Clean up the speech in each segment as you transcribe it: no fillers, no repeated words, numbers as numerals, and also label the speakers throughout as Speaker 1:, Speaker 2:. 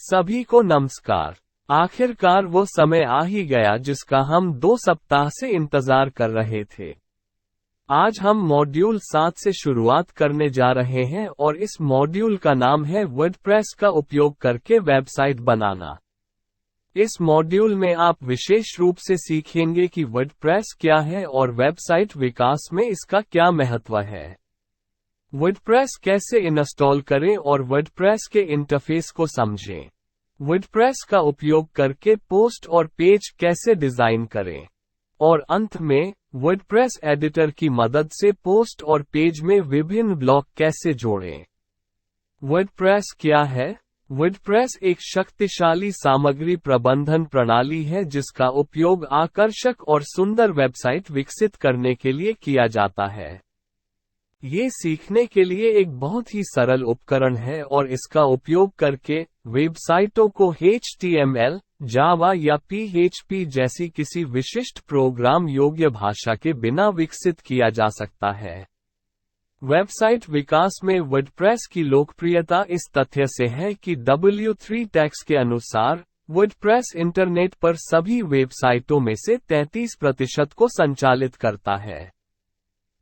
Speaker 1: सभी को नमस्कार। आखिरकार वो समय आ ही गया जिसका हम 2 सप्ताह से इंतजार कर रहे थे। आज हम मॉड्यूल 7 से शुरुआत करने जा रहे हैं और इस मॉड्यूल का नाम है वर्डप्रेस का उपयोग करके वेबसाइट बनाना। इस मॉड्यूल में आप विशेष रूप से सीखेंगे कि वर्डप्रेस क्या है और वेबसाइट विकास में इसका क्या महत्व है। वर्डप्रेस कैसे इंस्टॉल करें और वर्डप्रेस के इंटरफेस को समझें। वर्डप्रेस का उपयोग करके पोस्ट और पेज कैसे डिजाइन करें। और अंत में, वर्डप्रेस एडिटर की मदद से पोस्ट और पेज में विभिन्न ब्लॉक कैसे जोड़ें। वर्डप्रेस क्या है? वर्डप्रेस एक शक्तिशाली सामग्री प्रबंधन प्रणाली है जिसका उपयोग आकर्षक और सुंदर वेबसाइट विकसित करने के लिए किया जाता है। ये सीखने के लिए एक बहुत ही सरल उपकरण है और इसका उपयोग करके वेबसाइटों को HTML, जावा या PHP जैसी किसी विशिष्ट प्रोग्राम योग्य भाषा के बिना विकसित किया जा सकता है। वेबसाइट विकास में वर्डप्रेस की लोकप्रियता इस तथ्य से है कि W3 टैक्स के अनुसार, वर्डप्रेस इंटरनेट पर सभी वेबसाइटों में से 33% को संचालित करता है।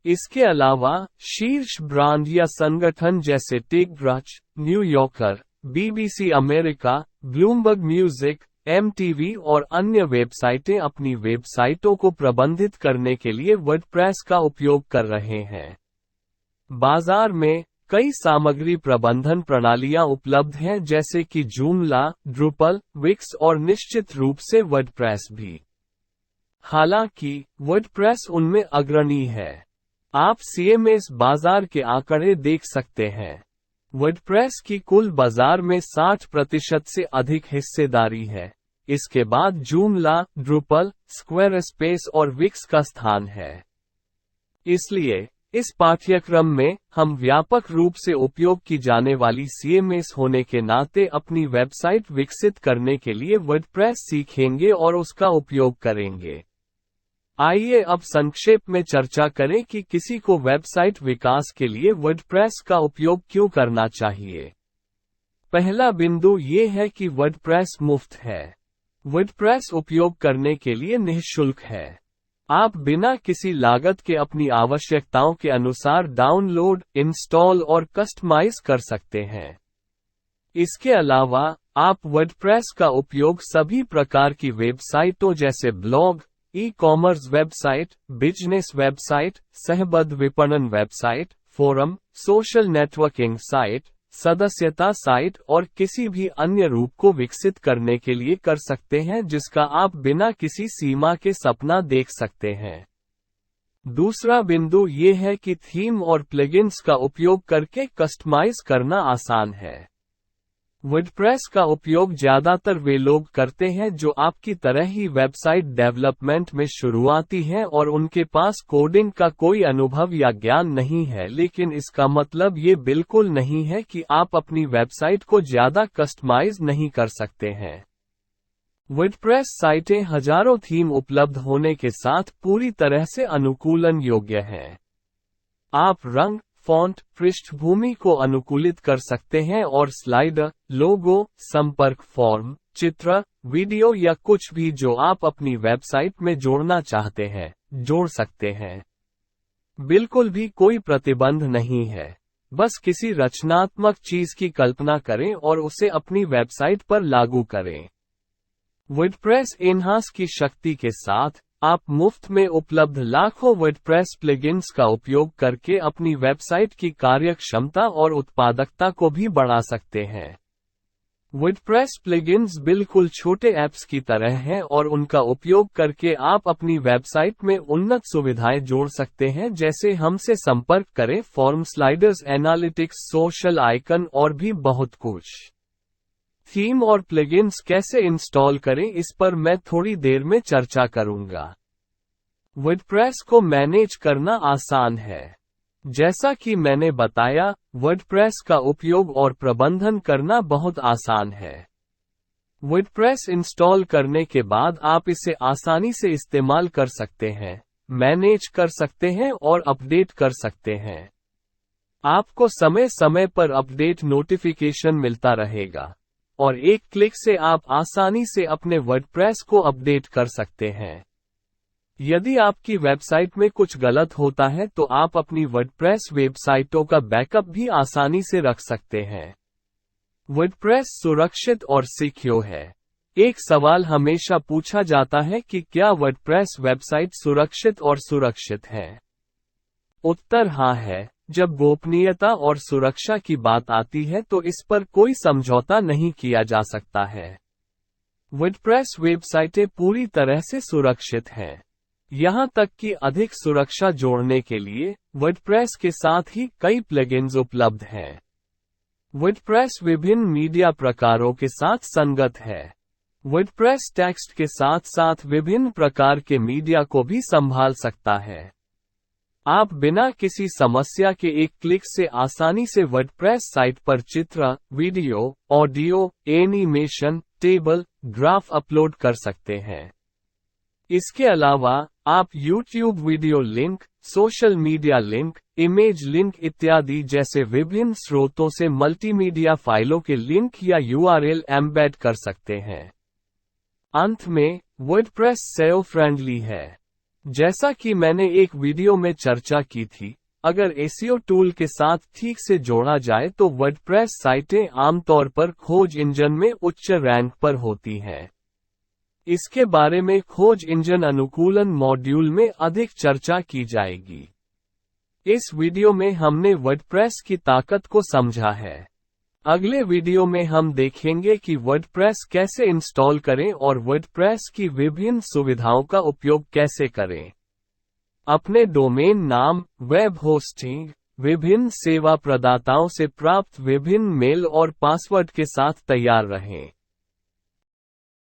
Speaker 1: इसके अलावा, शीर्ष ब्रांड या संगठन जैसे TechCrunch, New Yorker, BBC America, Bloomberg music, MTV और अन्य वेबसाइटें अपनी वेबसाइटों को प्रबंधित करने के लिए वर्डप्रेस का उपयोग कर रहे हैं। बाजार में कई सामग्री प्रबंधन प्रणालियां उपलब्ध हैं जैसे कि जूमला, ड्रुपल, विक्स और निश्चित रूप से वर्डप्रेस भी। हालांकि, वर्डप्रेस उनमें अग्रणी है। आप CMS बाजार के आंकड़े देख सकते हैं। वर्डप्रेस की कुल बाजार में 60% से अधिक हिस्सेदारी है। इसके बाद जूमला, ड्रुपल, स्क्वेयरस्पेस और विक्स का स्थान है। इसलिए, इस पाठ्यक्रम में, हम व्यापक रूप से उपयोग की जाने वाली CMS होने के नाते अपनी वेबसाइट विकसित करने के लिए वर्डप्रेस सीखेंगे और उसका उपयोग करेंगे। आइए अब संक्षेप में चर्चा करें कि किसी को वेबसाइट विकास के लिए वर्डप्रेस का उपयोग क्यों करना चाहिए। पहला बिंदु ये है कि वर्डप्रेस मुफ्त है। वर्डप्रेस उपयोग करने के लिए निःशुल्क है। आप बिना किसी लागत के अपनी आवश्यकताओं के अनुसार डाउनलोड, इंस्टॉल और कस्टमाइज कर सकते हैं। इसके अलावा, आप वर्डप्रेस का उपयोग सभी प्रकार की वेबसाइटों जैसे blog, e-commerce website, business website, सहबद्ध विपणन website, forum, social networking site, सदस्यता साइट और किसी भी अन्य रूप को विकसित करने के लिए कर सकते हैं जिसका आप बिना किसी सीमा के सपना देख सकते हैं। दूसरा बिंदु ये है कि थीम और प्लगइन्स का उपयोग करके कस्टमाइज करना आसान है। वर्डप्रेस का उपयोग ज्यादातर वे लोग करते हैं जो आपकी तरह ही वेबसाइट डेवलपमेंट में शुरुआती हैं और उनके पास कोडिंग का कोई अनुभव या ज्ञान नहीं है, लेकिन इसका मतलब ये बिल्कुल नहीं है कि आप अपनी वेबसाइट को ज्यादा कस्टमाइज नहीं कर सकते हैं। वर्डप्रेस साइटें हजारों थीम उपलब्ध होने के साथ पूरी तरह से अनुकूलन योग्य हैं। आप रंग, फॉन्ट, पृष्ठभूमि को अनुकूलित कर सकते हैं और स्लाइडर, लोगो, संपर्क फॉर्म, चित्र, वीडियो या कुछ भी जो आप अपनी वेबसाइट में जोड़ना चाहते हैं, जोड़ सकते हैं। बिल्कुल भी कोई प्रतिबंध नहीं है। बस किसी रचनात्मक चीज की कल्पना करें और उसे अपनी वेबसाइट पर लागू करें। वर्डप्रेस एनहांस की शक्ति के साथ, आप मुफ्त में उपलब्ध लाखों वर्डप्रेस प्लगइन्स का उपयोग करके अपनी वेबसाइट की कार्यक्षमता और उत्पादकता को भी बढ़ा सकते हैं। वर्डप्रेस प्लगइन्स बिल्कुल छोटे ऐप्स की तरह हैं और उनका उपयोग करके आप अपनी वेबसाइट में उन्नत सुविधाएं जोड़ सकते हैं जैसे हमसे संपर्क करें, form, sliders, analytics, social icon और भी बहुत कुछ। थीम और प्लगइन्स कैसे इंस्टॉल करें इस पर मैं थोड़ी देर में चर्चा करूंगा। वर्डप्रेस को मैनेज करना आसान है। जैसा कि मैंने बताया, वर्डप्रेस का उपयोग और प्रबंधन करना बहुत आसान है। वर्डप्रेस इंस्टॉल करने के बाद आप इसे आसानी से इस्तेमाल कर सकते हैं, मैनेज कर सकते हैं और अपडेट कर सकते हैं। आपको समय समय पर अपडेट नोटिफिकेशन मिलता रहेगा। और एक क्लिक से आप आसानी से अपने वर्डप्रेस को अपडेट कर सकते हैं। यदि आपकी वेबसाइट में कुछ गलत होता है तो आप अपनी वर्डप्रेस वेबसाइटों का बैकअप भी आसानी से रख सकते हैं। वर्डप्रेस सुरक्षित और सिक्योर है। एक सवाल हमेशा पूछा जाता है कि क्या वर्डप्रेस वेबसाइट सुरक्षित और सुरक्षित है? उत्तर हाँ है। जब गोपनीयता और सुरक्षा की बात आती है तो इस पर कोई समझौता नहीं किया जा सकता है। वर्डप्रेस वेबसाइटें पूरी तरह से सुरक्षित हैं। यहां तक कि अधिक सुरक्षा जोड़ने के लिए वर्डप्रेस के साथ ही कई प्लगइन्स उपलब्ध हैं। वर्डप्रेस विभिन्न मीडिया प्रकारों के साथ संगत है। वर्डप्रेस टेक्स्ट के साथ साथ विभिन्न प्रकार के मीडिया को भी संभाल सकता है। आप बिना किसी समस्या के एक क्लिक से आसानी से वर्डप्रेस साइट पर चित्र, video, audio, animation, table, graph upload कर सकते हैं। इसके अलावा आप YouTube video link, social media link, image link इत्यादि जैसे विभिन्न स्रोतों से मल्टीमीडिया फाइलों के लिंक या URL एम्बेड कर सकते हैं। अंत में, वर्डप्रेस SEO फ्रेंडली है। जैसा कि मैंने एक वीडियो में चर्चा की थी, अगर SEO टूल के साथ ठीक से जोड़ा जाए तो वर्डप्रेस साइटें आमतौर पर खोज इंजन में उच्च रैंक पर होती हैं। इसके बारे में खोज इंजन अनुकूलन मॉड्यूल में अधिक चर्चा की जाएगी। इस वीडियो में हमने वर्डप्रेस की ताकत को समझा है। अगले वीडियो में हम देखेंगे कि वर्डप्रेस कैसे इंस्टॉल करें और वर्डप्रेस की विभिन्न सुविधाओं का उपयोग कैसे करें। अपने डोमेन नाम, वेब होस्टिंग, विभिन्न सेवा प्रदाताओं से प्राप्त विभिन्न मेल और पासवर्ड के साथ तैयार रहें।